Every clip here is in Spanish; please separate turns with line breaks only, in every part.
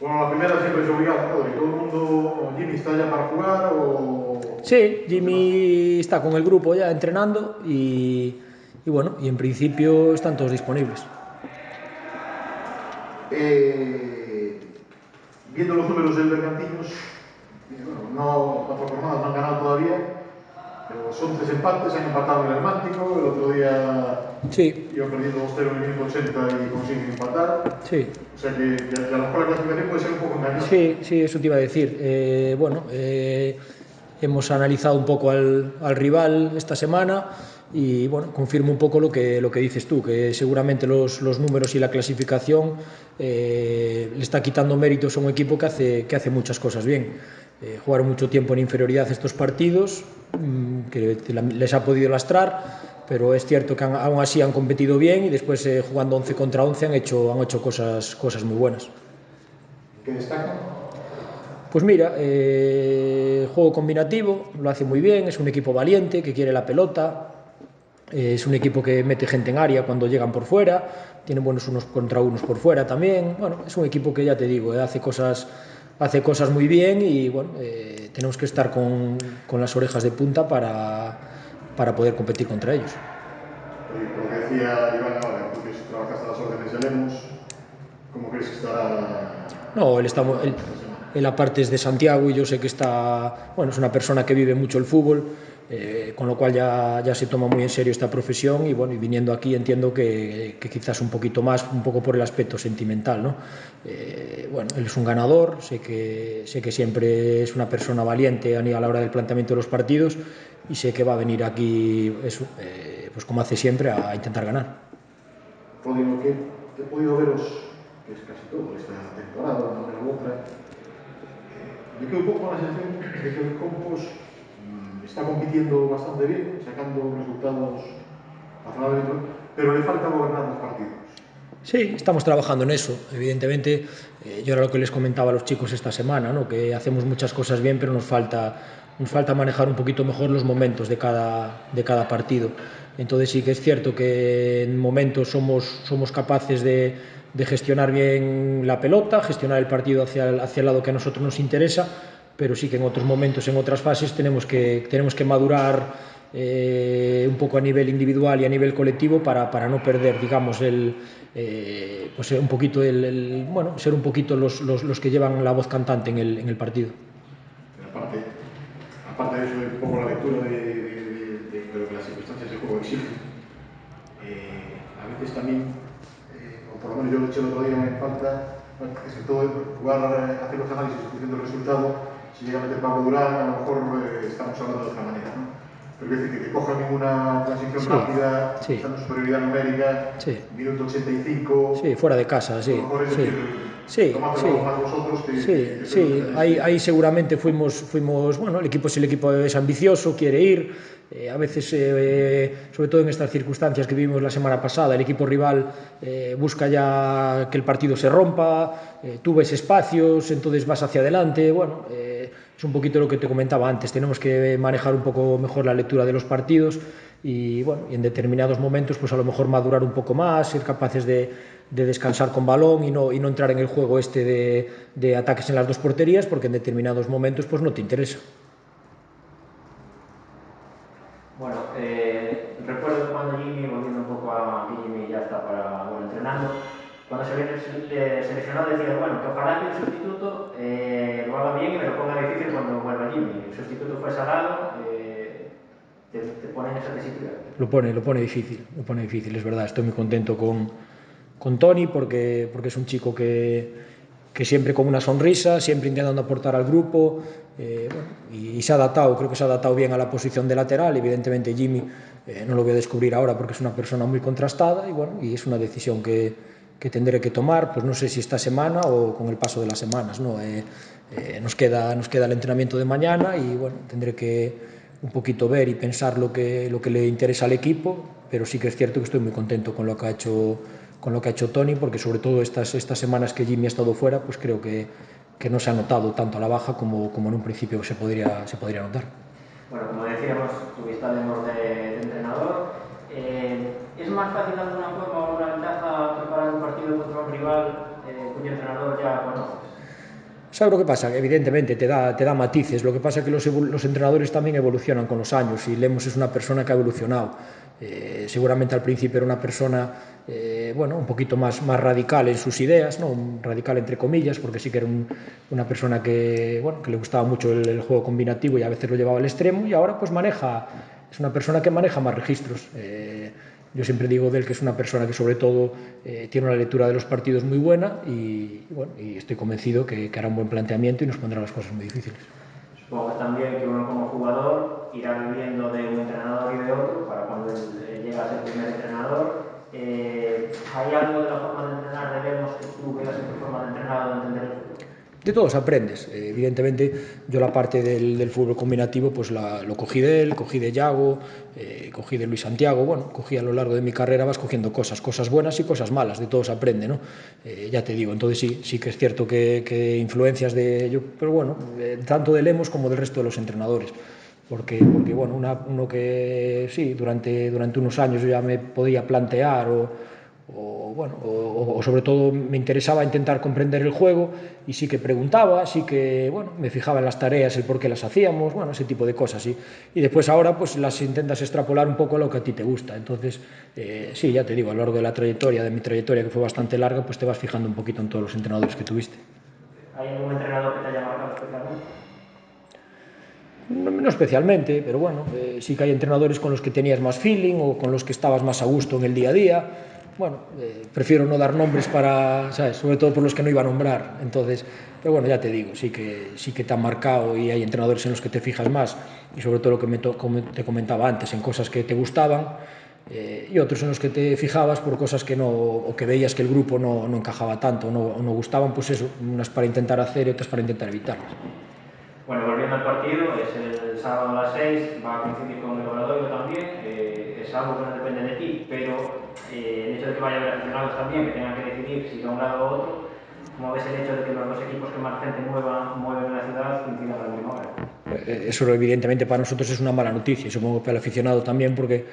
Bueno, la primera siempre es obligada, Rodri. Todo el mundo, Jimmy, ¿está ya para jugar o
Sí,
los demás?
Jimmy está con el grupo ya entrenando y bueno, y en principio están todos disponibles.
Eh, Viendo los números del Bergantiños, bueno, no, 4 jornadas no han ganado todavía, pero son 3 empates, han empatado en el Atlántico, el otro día
Sí,
iban perdiendo 2-0 en el minuto 80 y consiguen empatar.
sí,
O sea que a lo mejor la clasificación puede ser un poco engañosa.
sí, sí, eso te iba a decir. Bueno, hemos analizado un poco al rival esta semana y bueno, confirmo un poco lo que dices tú, que seguramente los números y la clasificación le está quitando méritos a un equipo que hace muchas cosas bien. Jugaron mucho tiempo en inferioridad estos partidos, que les ha podido lastrar, pero es cierto que aún así han competido bien y después jugando 11 contra 11 han hecho cosas muy buenas.
¿Qué destacan?
Pues mira, juego combinativo, lo hace muy bien, es un equipo valiente, que quiere la pelota, es un equipo que mete gente en área cuando llegan por fuera, tiene buenos unos contra unos por fuera también. Bueno, es un equipo que ya te digo, hace cosas muy bien y bueno, tenemos que estar con las orejas de punta para poder competir contra ellos.
Por lo que decía Iván ahora, tú que trabajaste a las órdenes de Lemos, ¿cómo crees que estará
No, él, está,
jugando
él,
esta semana?
él aparte es de Santiago y yo sé que bueno, es una persona que vive mucho el fútbol, con lo cual ya se toma muy en serio esta profesión y bueno, y viniendo aquí entiendo que quizás un poquito más, un poco por el aspecto sentimental, ¿no? Bueno, él es un ganador, sé que siempre es una persona valiente a la hora del planteamiento de los partidos y sé que va a venir aquí, eso, pues como hace siempre, a intentar ganar.
Rodrigo, que he podido veros, que es casi todo esta temporada, de una manera u otra, me quedo un poco con la sensación de que el Compos está compitiendo bastante bien, sacando resultados razonablemente, pero le falta gobernar los partidos.
Sí, estamos trabajando en eso. Evidentemente, yo era lo que les comentaba a los chicos esta semana, ¿no? Que hacemos muchas cosas bien, pero nos falta manejar un poquito mejor los momentos de cada partido. Entonces sí que es cierto que en momentos somos capaces de gestionar bien la pelota, gestionar el partido hacia el lado que a nosotros nos interesa, pero sí que en otros momentos, en otras fases, tenemos que madurar un poco a nivel individual y a nivel colectivo para no perder, digamos, pues un poquito bueno, ser un poquito los que llevan la voz cantante en el partido.
Pero aparte de eso, de un poco la lectura de lo que las circunstancias de juego exigen, a veces también, o por lo menos yo lo eché el otro día en falta, es que todo jugar, hacer los análisis en función del resultado, si llega a meter Pablo Durán, a lo mejor estamos hablando de otra manera, ¿no? Pero es decir, que te cojan en una transición
Sí,
rápida,
sí,
estando en superioridad numérica,
sí,
minuto 85,
sí, fuera de casa,
a lo
sí,
mejor es decir,
sí, sí,
tomad el balón
sí.
más vosotros
Sí,
que sois los que
sí,
tenéis
ahí
que.
seguramente bueno, el equipo es ambicioso, quiere ir, a veces, sobre todo en estas circunstancias que vivimos la semana pasada, el equipo rival busca ya que el partido se rompa, tú ves espacios, entonces vas hacia adelante, bueno, es un poquito lo que te comentaba antes, tenemos que manejar un poco mejor la lectura de los partidos y bueno, y en determinados momentos pues a lo mejor madurar un poco más, ser capaces de descansar con balón y no entrar en el juego este de ataques en las dos porterías porque en determinados momentos pues no te interesa.
Bueno, recuerdo cuando Jimmy, volviendo un poco a que Jimmy ya está bueno, entrenando, cuando se viene seleccionado decías, bueno, que ojalá que el sustituto lo haga bien y me lo ponga difícil cuando vuelva Jimmy. El sustituto fue Salado, te pone en esa tesitura.
Lo pone difícil, es verdad. Estoy muy contento con Tony porque es un chico que siempre con una sonrisa, siempre intentando aportar al grupo, bueno, y se ha adaptado, creo que se ha adaptado bien a la posición de lateral. Evidentemente Jimmy no lo voy a descubrir ahora porque es una persona muy contrastada y bueno, y es una decisión que tendré que tomar, pues no sé si esta semana o con el paso de las semanas, ¿no? Nos queda el entrenamiento de mañana y bueno, tendré que un poquito ver y pensar lo que le interesa al equipo, pero sí que es cierto que estoy muy contento con lo que ha hecho Tony, porque sobre todo estas semanas que Jimmy ha estado fuera, pues creo que no se ha notado tanto a la baja como en un principio se podría notar.
Bueno, como decíamos, tuviste Lemos de entrenador. ¿Es más fácil de alguna forma o alguna ventaja preparar un partido contra un rival cuyo entrenador ya conoces?
¿Sabes lo que pasa? Evidentemente te da matices. Lo que pasa es que los entrenadores también evolucionan con los años y Lemos es una persona que ha evolucionado. Seguramente al principio era una persona un poquito más radical en sus ideas, ¿no? Radical entre comillas, porque sí que era una persona que le gustaba mucho el juego combinativo y a veces lo llevaba al extremo, y ahora pues es una persona que maneja más registros. Yo siempre digo de él que es una persona que sobre todo tiene una lectura de los partidos muy buena y estoy convencido que hará un buen planteamiento y nos pondrá las cosas muy difíciles.
Supongo también que uno como jugador irá viviendo de un entrenador y de otro para cuando llega a ser primer entrenador. ¿Hay algo de la forma de entrenar de Lemos que tú veas en tu forma de entrenar o de entender el fútbol?
De todos aprendes. Evidentemente, yo la parte del fútbol combinativo pues lo cogí de él, cogí de Yago, cogí de Luis Santiago. Bueno, cogí a lo largo de mi carrera, vas cogiendo cosas buenas y cosas malas, de todos aprende, ¿no? Ya te digo, entonces sí que es cierto que influencias de ello, pero bueno, tanto de Lemos como del resto de los entrenadores. Porque bueno, uno que sí, durante unos años yo ya me podía plantear o sobre todo me interesaba intentar comprender el juego y sí que preguntaba, sí que me fijaba en las tareas, el por qué las hacíamos, ese tipo de cosas, sí. Y después ahora pues las intentas extrapolar un poco a lo que a ti te gusta. Entonces, sí, ya te digo, a lo largo de mi trayectoria, que fue bastante larga, pues te vas fijando un poquito en todos los entrenadores que tuviste.
¿Hay algún entrenador que te haya marcado especialmente?
No especialmente, pero bueno, sí que hay entrenadores con los que tenías más feeling o con los que estabas más a gusto en el día a día. Bueno, prefiero no dar nombres ¿sabes? Sobre todo por los que no iba a nombrar. Entonces, pero bueno, ya te digo, sí que te han marcado y hay entrenadores en los que te fijas más y sobre todo lo que como te comentaba antes, en cosas que te gustaban, y otros en los que te fijabas por cosas que no, o que veías que el grupo no encajaba tanto o no gustaban, pues eso, unas para intentar hacer y otras para intentar evitarlas.
Bueno, volviendo al partido, es el sábado a las 6, va a coincidir con el Obradoiro también, es algo que no depende de ti, pero el hecho de que vaya a haber aficionados también, que tengan que decidir si de un lado o otro, ¿cómo ves el hecho de que los dos equipos que más gente mueven en la ciudad coincidan a la misma hora?
Eso evidentemente para nosotros es una mala noticia y supongo que para el aficionado también, porque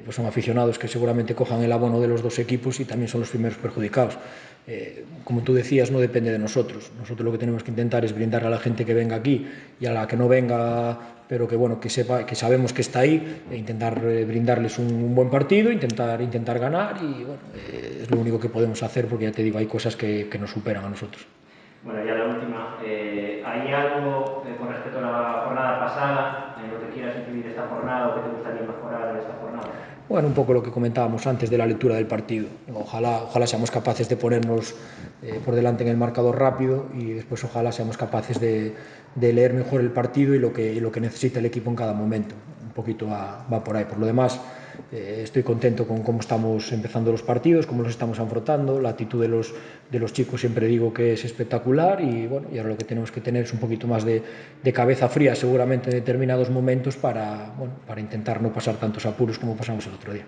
pues son aficionados que seguramente cojan el abono de los dos equipos y también son los primeros perjudicados. Como tú decías, no depende de nosotros. Nosotros lo que tenemos que intentar es brindar a la gente que venga aquí y a la que no venga, pero que sepa, que sabemos que está ahí, e intentar brindarles un buen partido, intentar ganar y es lo único que podemos hacer, porque ya te digo, hay cosas que nos superan a nosotros.
Bueno, ya la última, ¿hay algo con respecto a la jornada pasada en lo que quieras incidir esta jornada o que te gustaría mejorar en esta jornada?
Bueno, un poco lo que comentábamos antes de la lectura del partido. Ojalá seamos capaces de ponernos por delante en el marcador rápido y después ojalá seamos capaces de leer mejor el partido y lo que necesita el equipo en cada momento. Un poquito va por ahí. Por lo demás, estoy contento con cómo estamos empezando los partidos, cómo los estamos afrontando. La actitud de los chicos siempre digo que es espectacular y ahora lo que tenemos que tener es un poquito más de cabeza fría seguramente en determinados momentos para intentar no pasar tantos apuros como pasamos el otro día.